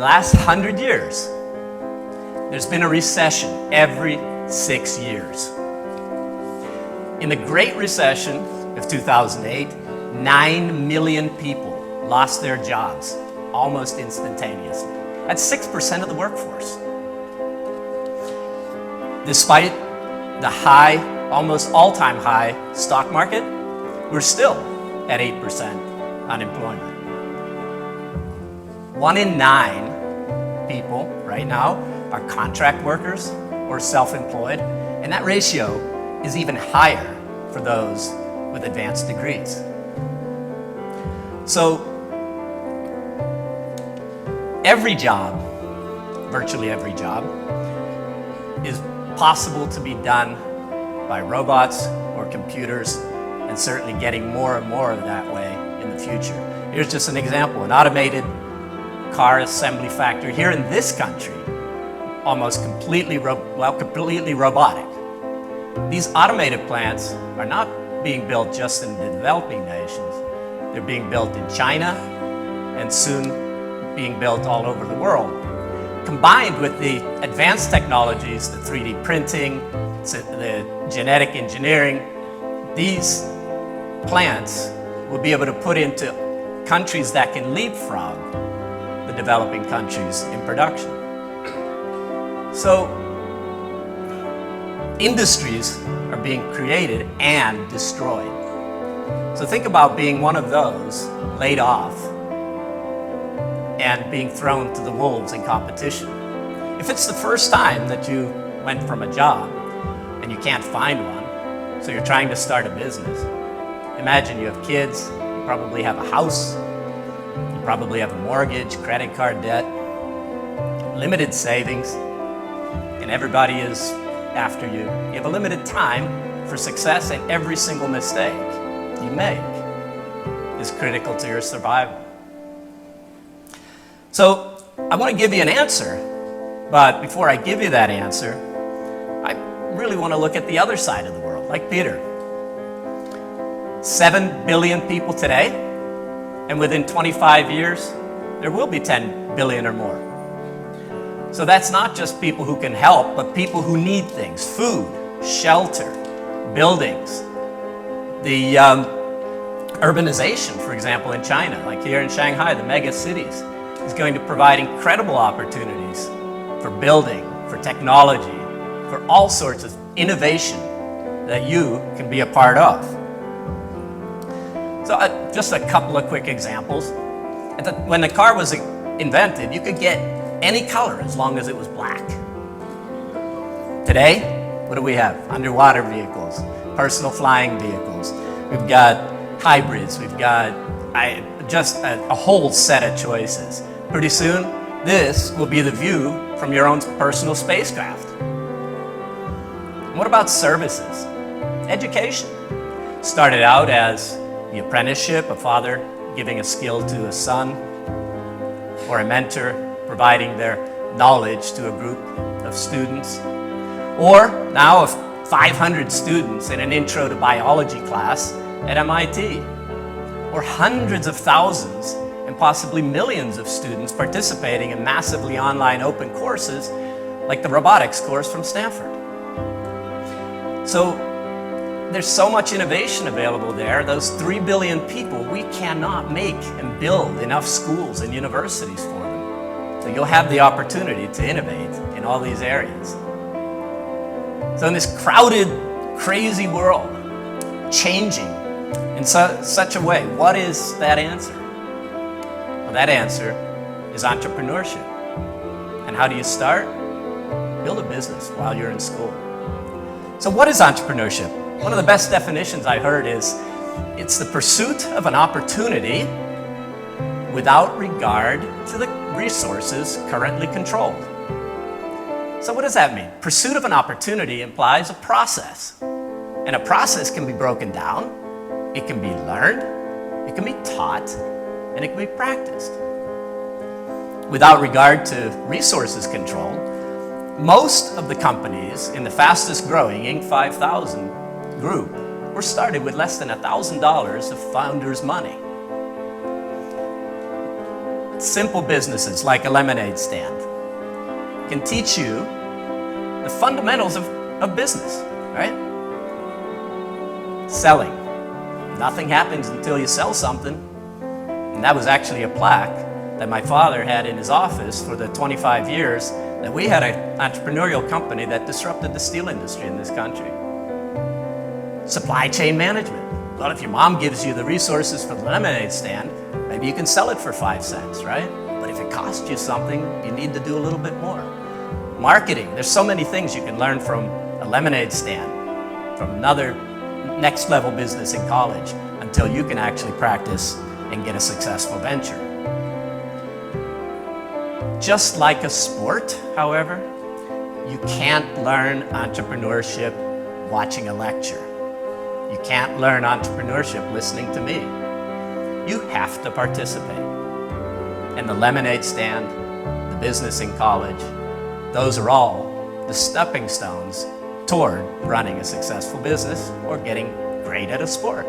the last 100 years, there's been a recession every 6 years. In the Great Recession of 2008, 9 million people lost their jobs almost instantaneously. That's 6% of the workforce. Despite the high, almost all-time high stock market, we're still at 8% unemployment. 1 in 9 people right now are contract workers or self-employed, and that ratio is even higher for those with advanced degrees. So every job, virtually every job, is possible to be done by robots or computers, and certainly getting more and more of that way in the future. Here's just an example, an automated car assembly factory here in this country, almost completely robotic. These automated plants are not being built just in the developing nations. They're being built in China and soon being built all over the world. Combined with the advanced technologies, the 3D printing, the genetic engineering, these plants will be able to put into countries that can leapfrog the developing countries in production. So industries are being created and destroyed. So think about being one of those laid off and being thrown to the wolves in competition. If it's the first time that you went from a job and you can't find one, so you're trying to start a business, imagine you have kids, you probably have a house, you probably have a mortgage, credit card debt, limited savings, and everybody is after you. You have a limited time for success, and every single mistake you make is critical to your survival. So I want to give you an answer, but before I give you that answer, I really want to look at the other side of the world, like Peter. 7 billion people today, and within 25 years, there will be 10 billion or more. So that's not just people who can help, but people who need things, food, shelter, buildings. The urbanization, for example, in China, like here in Shanghai, the mega cities, is going to provide incredible opportunities for building, for technology, for all sorts of innovation that you can be a part of. So just a couple of quick examples. When the car was invented, you could get any color as long as it was black. Today, what do we have? Underwater vehicles, personal flying vehicles. We've got hybrids. We've got just a whole set of choices. Pretty soon, this will be the view from your own personal spacecraft. What about services? Education. Started out as the apprenticeship, a father giving a skill to a son, or a mentor providing their knowledge to a group of students. Or now 500 students in an intro to biology class at MIT. Or hundreds of thousands and possibly millions of students participating in massively online open courses like the robotics course from Stanford. So there's so much innovation available there. Those 3 billion people, we cannot make and build enough schools and universities for them. So you'll have the opportunity to innovate in all these areas. So in this crowded, crazy world, changing in such a way, what is that answer? Well, that answer is entrepreneurship. And how do you start? Build a business while you're in school. So what is entrepreneurship? One of the best definitions I heard is, it's the pursuit of an opportunity without regard to the resources currently controlled. So what does that mean? Pursuit of an opportunity implies a process. And a process can be broken down, it can be learned, it can be taught, and it can be practiced. Without regard to resources controlled, most of the companies in the fastest growing Inc. 5000 group were started with less than $1,000 of founders' money. simple businesses like a lemonade stand can teach you the fundamentals of business, right? Selling. Nothing happens until you sell something. And that was actually a plaque that my father had in his office for the 25 years that we had an entrepreneurial company that disrupted the steel industry in this country. Supply chain management. Well, if your mom gives you the resources for the lemonade stand, maybe you can sell it for 5 cents, right? But if it costs you something, you need to do a little bit more. Marketing. There's so many things you can learn from a lemonade stand, from another next level business in college, until you can actually practice and get a successful venture. Just like a sport, however, you can't learn entrepreneurship watching a lecture. You can't learn entrepreneurship listening to me. You have to participate. And the lemonade stand, the business in college, those are all the stepping stones toward running a successful business or getting great at a sport.